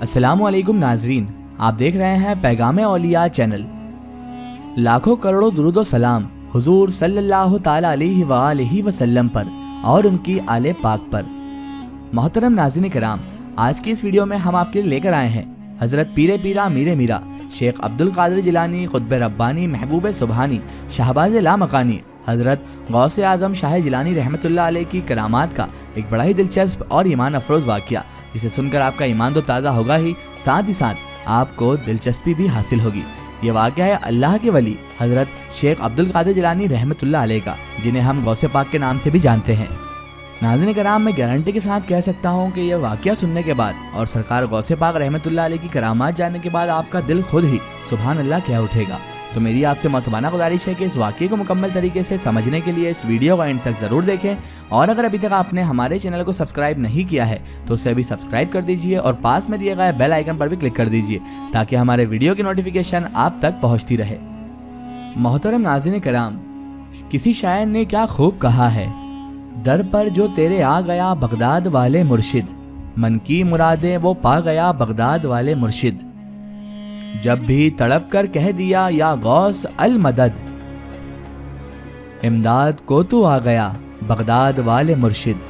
अस्सलाम वालेकुम नाजरीन, आप देख रहे हैं पैगाम औलिया चैनल। लाखों करोड़ों दुरूद व सलाम हुजूर सल्लल्लाहु ताला अलैहि वसल्लम पर और उनकी आले पाक पर। मोहतरम नाज़रीन किराम, आज की इस वीडियो में हम आपके लिए लेकर आए हैं हज़रत पीरे पीरा मीरे मीरा शेख अब्दुल कादिर जिलानी क़ुत्ब रब्बानी महबूब सुबहानी शहबाज़ लामकानी हज़रत गौसे आज़म शाह जिलानी रहमतुल्लाह अलैह की करामात का एक बड़ा ही दिलचस्प और ईमान अफरोज़ वाक़या, जिसे सुनकर आपका ईमान तो ताज़ा होगा ही, साथ ही साथ आपको दिलचस्पी भी हासिल होगी। ये वाक़या है अल्लाह के वली हज़रत शेख अब्दुल कादिर जिलानी रहमतुल्लाह अलैह का, जिन्हें हम गौसे पाक के नाम से भी जानते हैं। नाज़रीन कराम, मैं गारंटी के साथ कह सकता हूँ कि यह वाक़या सुनने के बाद और सरकार गौसे पाक रहमतुल्लाह अलैह की करामात जानने के बाद आपका दिल खुद ही सुभान अल्लाह कह उठेगा। तो मेरी आपसे मोहतबाना गुजारिश है कि इस वाक़ये को मुकम्मल तरीके से समझने के लिए इस वीडियो को एंड तक ज़रूर देखें, और अगर अभी तक आपने हमारे चैनल को सब्सक्राइब नहीं किया है तो उसे अभी सब्सक्राइब कर दीजिए और पास में दिए गए बेल आइकन पर भी क्लिक कर दीजिए ताकि हमारे वीडियो की नोटिफिकेशन आप तक पहुँचती रहे। मोहतरम नाज़रीन कराम, किसी शायर ने क्या खूब कहा है, दर पर जो तेरे आ गया बगदाद वाले मुर्शिद, मन की मुरादे वो पा गया बगदाद वाले मुर्शिद, जब भी तड़प कर कह दिया या गौस अल मदद, इमदाद को तू आ गया बगदाद वाले मुर्शिद,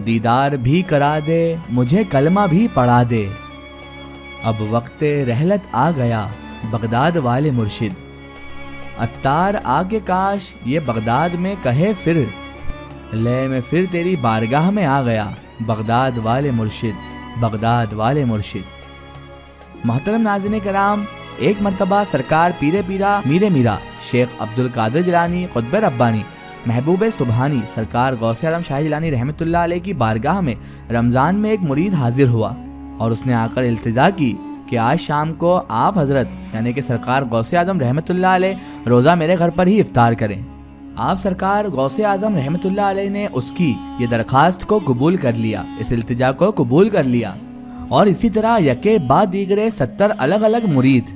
दीदार भी करा दे मुझे कलमा भी पढ़ा दे, अब वक्ते रहलत आ गया बगदाद वाले मुर्शिद, अत्तार आके काश ये बगदाद में कहे फिर, ले में फिर तेरी बारगाह में आ गया बगदाद वाले मुर्शिद, बगदाद वाले मुर्शिद। मोहतरम नाज़रीन कराम, एक मरतबा सरकार पीरे पीरा मीरे मीरा शेख अब्दुल कादिर जिलानी क़ुत्ब रब्बानी महबूब सुबहानी सरकार गौसे आज़म शाह जिलानी रहमतुल्लाह अलैह की बारगाह में रमज़ान में एक मुरीद हाजिर हुआ और उसने आकर इल्तिजा की कि आज शाम को आप हज़रत यानी कि सरकार गौसे आज़म रहमतुल्लाह अलैह रोज़ा मेरे घर पर ही इफ्तार करें। आप सरकार गौसे आज़म रहमतुल्लाह अलैह ने उसकी ये दरख्वास्त को कबूल कर लिया, इस इल्तिजा को कबूल कर लिया, और इसी तरह यके बाद दीगरे 70 अलग अलग मुरीद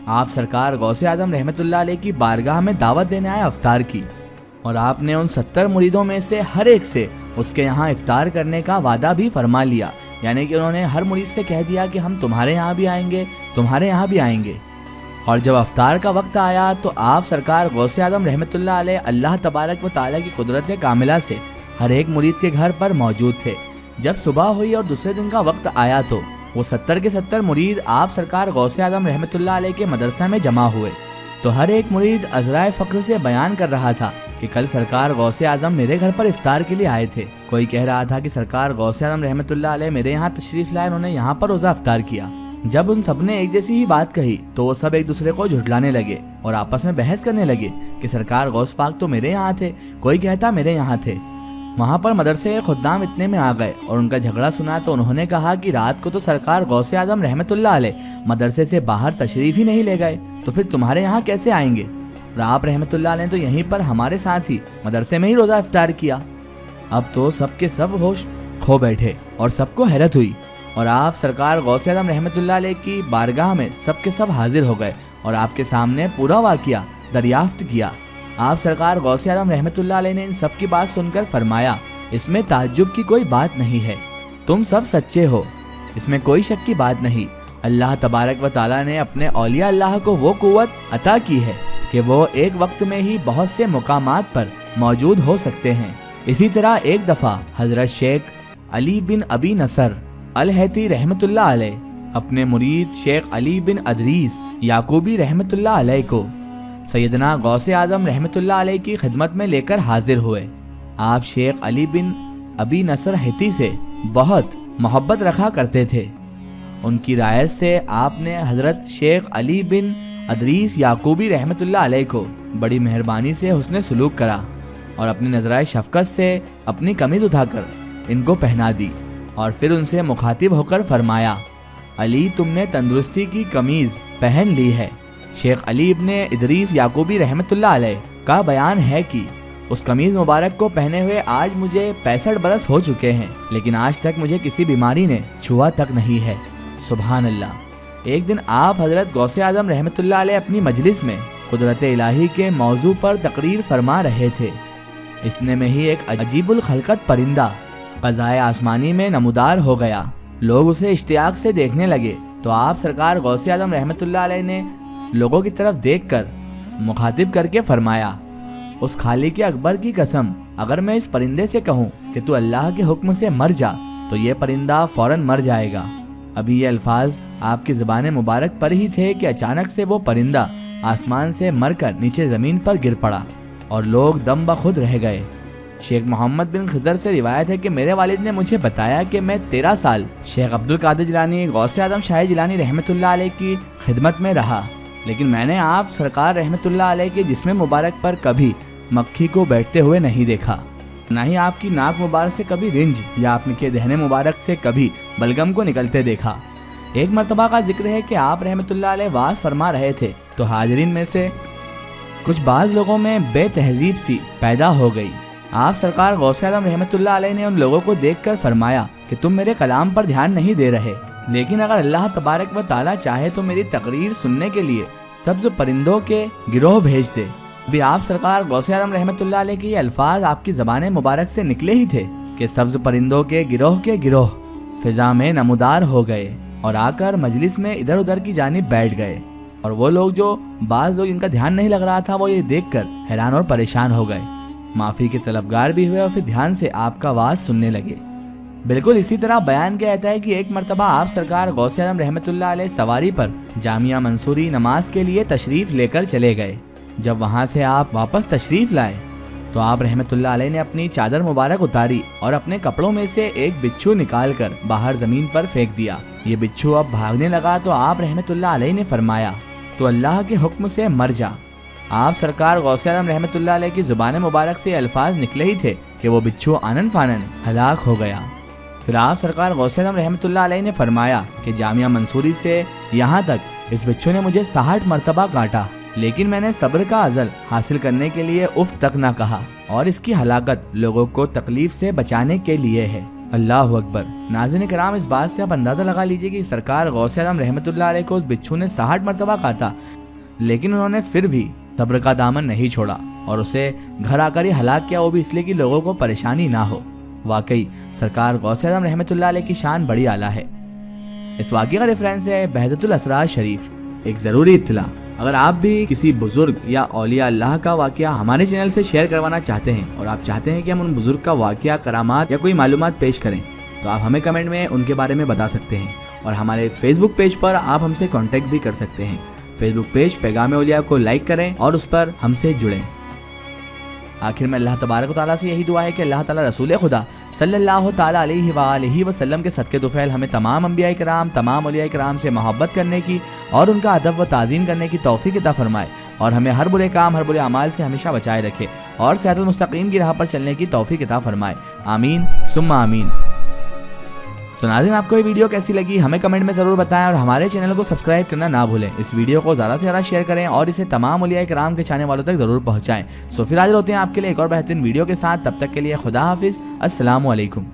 आप सरकार गौसे आज़म रहमतुल्लाह अलैह की बारगाह में दावत देने आए इफ्तार की, और आपने उन 70 मुरीदों में से हर एक से उसके यहाँ इफ्तार करने का वादा भी फरमा लिया। यानी कि उन्होंने हर मुरीद से कह दिया कि हम तुम्हारे यहाँ भी आएंगे, तुम्हारे यहाँ भी आएंगे। और जब इफ्तार का वक्त आया तो आप सरकार गौसे आज़म रहमतुल्लाह अलैह अल्लाह तबारक व तआला की कुदरत कामिला से हर एक मुरीद के घर पर मौजूद थे। जब सुबह हुई और दूसरे दिन का वक्त आया तो वो 70 के 70 मुरीद आप सरकार गौसे आज़म रहमतुल्लाह अलैह के मदरसा में जमा हुए। तो हर एक मुरीद अज़राए फ़क्र से बयान कर रहा था कि कल सरकार गौसे आज़म मेरे घर पर इफ्तार के लिए आए थे। कोई कह रहा था कि सरकार गौसे आज़म रहमतुल्लाह अलैह मेरे यहाँ तशरीफ़ लाए, उन्होंने यहाँ पर रोज़ा इफ्तार किया। जब उन सब ने एक जैसी ही बात कही तो वो सब एक दूसरे को झुठलाने लगे और आपस में बहस करने लगे कि सरकार गौस पाक तो मेरे यहाँ थे, कोई कहता मेरे यहाँ थे। वहाँ पर मदरसे के खुद्दाम इतने में आ गए और उनका झगड़ा सुना तो उन्होंने कहा कि रात को तो सरकार गौसे आज़म रहमतुल्लाह अलैह मदरसे से बाहर तशरीफ़ ही नहीं ले गए, तो फिर तुम्हारे यहाँ कैसे आएंगे? और आप रहमतुल्लाह अलैह तो यहीं पर हमारे साथ ही मदरसे में ही रोज़ा इफ्तार किया। अब तो सबके सब होश खो बैठे और सबको हैरत हुई, और आप सरकार गौसे आज़म रहमतुल्लाह अलैह की बारगाह में सबके सब हाजिर हो गए और आपके सामने पूरा वाक़या दरियाफ्त किया। आप सरकार गौसे आज़म रहमतुल्लाह अलैह ने इन सब की बात सुनकर फरमाया, इसमें ताज्जुब की कोई बात नहीं है, तुम सब सच्चे हो, इसमें कोई शक की बात नहीं। अल्लाह तबारक व ताला ने अपने औलिया अल्लाह को वो कुव्वत अता की है कि वो एक वक्त में ही बहुत से मुकामात पर मौजूद हो सकते हैं। इसी तरह एक दफ़ा हज़रत शेख अली बिन अबी नसर अल हैती रहमतुल्लाह अलैह अपने मुरीद शेख अली बिन अदरीस याकूबी रहमतुल्लाह अलैह को सैयदना गौसे आज़म रहमतुल्लाह अलैह की खिदमत में लेकर हाजिर हुए। आप शेख अली बिन अबी नसर हैती से बहुत मोहब्बत रखा करते थे। उनकी रायत से आपने हज़रत शेख अली बिन अदरीस याकूबी रहमतुल्लाह अलैह को बड़ी मेहरबानी से हुस्न सलूक करा और अपनी नज़राए शफ़क़त से अपनी कमीज़ उठाकर इनको पहना दी, और फिर उनसे मुखातिब होकर फरमाया, अली तुमने तंदुरुस्ती की कमीज़ पहन ली है। शेख अली इब्ने इदरीस याकूबी रहमतुल्लाह अलैह का बयान है कि उस कमीज़ मुबारक को पहने हुए आज मुझे 65 बरस हो चुके हैं, लेकिन आज तक मुझे किसी बीमारी ने छुआ तक नहीं है। सुभान अल्लाह। एक दिन आप हज़रत गौसे आज़म रहमतुल्लाह अलैह अपनी मजलिस में कुदरत इलाही के मौजू पर तकरीर फरमा रहे थे। इतने में ही एक अजीबुल खलकत परिंदा क़ज़ाए आसमानी में नमूदार हो गया لوگ اسے اشتیاق سے دیکھنے لگے تو آپ سرکار غوث اعظم رحمۃ اللہ علیہ نے لوگوں کی طرف دیکھ کر مخاطب کر کے فرمایا، اس خالق اکبر کی قسم، اگر میں اس پرندے سے کہوں کہ تو اللہ کے حکم سے مر جا تو یہ پرندہ فوراً مر جائے گا۔ ابھی یہ الفاظ آپ کی زبان مبارک پر ہی تھے کہ اچانک سے وہ پرندہ آسمان سے مر کر نیچے زمین پر گر پڑا اور لوگ دم بخود رہ گئے۔ شیخ محمد بن خضر سے روایت ہے کہ میرے والد نے مجھے بتایا کہ میں 13 سال شیخ عبد القادر جیلانی غوث اعظم شاہ جیلانی رحمۃ اللہ علیہ کی خدمت میں رہا، لیکن میں نے آپ سرکار رحمۃ اللہ علیہ کے جسم مبارک پر کبھی مکھی کو بیٹھتے ہوئے نہیں دیکھا، نہ ہی آپ کی ناک مبارک سے کبھی رنج یا آپ کے دہنے مبارک سے کبھی بلغم کو نکلتے دیکھا۔ ایک مرتبہ کا ذکر ہے کہ آپ رحمۃ اللہ علیہ واعظ فرما رہے تھے تو حاضرین میں سے کچھ بعض لوگوں میں بے تہذیب سی پیدا ہو گئی۔ آپ سرکار غوث اعظم رحمۃ اللہ علیہ نے ان لوگوں کو دیکھ کر فرمایا کہ تم میرے کلام پر دھیان نہیں دے رہے، لیکن اگر اللہ تبارک و تعالیٰ چاہے تو میری تقریر سننے کے لیے سبز پرندوں کے گروہ بھیج دے۔ بھی آپ سرکار غوث اعظم رحمۃ اللہ علیہ کے یہ الفاظ آپ کی زبان مبارک سے نکلے ہی تھے کہ سبز پرندوں کے گروہ فضا میں نمودار ہو گئے اور آ کر مجلس میں ادھر ادھر کی جانب بیٹھ گئے، اور وہ لوگ جو بعض لوگ ان کا دھیان نہیں لگ رہا تھا وہ یہ دیکھ کر حیران اور پریشان ہو گئے، معافی کے طلبگار بھی ہوئے اور پھر دھیان سے آپ کا واعظ سننے لگے۔ بالکل اسی طرح بیان کیا جاتا ہے کہ ایک مرتبہ آپ سرکار غوث اعظم رحمۃ اللہ علیہ سواری پر جامعہ منصوری نماز کے لیے تشریف لے کر چلے گئے۔ جب وہاں سے آپ واپس تشریف لائے تو آپ رحمۃ اللہ علیہ نے اپنی چادر مبارک اتاری اور اپنے کپڑوں میں سے ایک بچھو نکال کر باہر زمین پر پھینک دیا۔ یہ بچھو اب بھاگنے لگا تو آپ رحمۃ اللہ علیہ نے فرمایا، تو اللہ کے حکم سے مر جا۔ آپ سرکار غوث اعظم رحمۃ اللہ علیہ کی زبان مبارک سے الفاظ نکلے ہی تھے کہ وہ بچھو آنن فانن ہلاک ہو گیا۔ پھر آپ سرکار غوث اعظم رحمۃ اللہ علیہ نے فرمایا کہ جامعہ منصوری سے یہاں تک اس بچھو نے مجھے 60 مرتبہ کاٹا، لیکن میں نے صبر کا عزل حاصل کرنے کے لیے اف تک نہ کہا، اور اس کی ہلاکت لوگوں کو تکلیف سے بچانے کے لیے ہے۔ اللہ اکبر۔ ناظرین کرام، اس بات سے آپ اندازہ لگا لیجئے کہ سرکار غوث اعظم رحمۃ اللہ علیہ کو اس بچھو نے 60 مرتبہ کاٹا، لیکن انہوں نے پھر بھی صبر کا دامن نہیں چھوڑا اور اسے گھر آ کر ہی ہلاک کیا، وہ بھی اس لیے کہ لوگوں کو پریشانی نہ ہو۔ واقعی سرکار غوث اعظم رحمۃ اللہ علیہ کی شان بڑی اعلیٰ ہے۔ اس واقعے کا ریفرنس ہے بہجت الاسرار شریف۔ ایک ضروری اطلاع، اگر آپ بھی کسی بزرگ یا اولیاء اللہ کا واقعہ ہمارے چینل سے شیئر کروانا چاہتے ہیں اور آپ چاہتے ہیں کہ ہم ان بزرگ کا واقعہ، کرامات یا کوئی معلومات پیش کریں تو آپ ہمیں کمنٹ میں ان کے بارے میں بتا سکتے ہیں، اور ہمارے فیس بک پیج پر آپ ہم سے کانٹیکٹ بھی کر سکتے ہیں۔ فیس بک پیج پیغام اولیاء کو لائک کریں اور اس پر ہم سے جڑیں۔ آخر میں اللہ تبارک و تعالیٰ سے یہی دعا ہے کہ اللہ تعالیٰ رسول خدا صلی اللہ تعالیٰ علیہ وآلہ وسلم کے صدقے طفیل ہمیں تمام انبیاء کرام، تمام اولیاء کرام سے محبت کرنے کی اور ان کا ادب و تعظیم کرنے کی توفیق عطا فرمائے، اور ہمیں ہر برے کام، ہر برے اعمال سے ہمیشہ بچائے رکھے، اور صراط المستقیم کی راہ پر چلنے کی توفیق عطا فرمائے۔ آمین ثم آمین۔ ناظرین، آپ کو یہ ویڈیو کیسی لگی ہمیں کمنٹ میں ضرور بتائیں، اور ہمارے چینل کو سبسکرائب کرنا نہ بھولیں۔ اس ویڈیو کو زیادہ سے زیادہ شیئر کریں اور اسے تمام اولیاء کرام کے چاہنے والوں تک ضرور پہنچائیں۔ پھر حاضر ہوتے ہیں آپ کے لیے ایک اور بہترین ویڈیو کے ساتھ، تب تک کے لیے خدا حافظ، السلام علیکم۔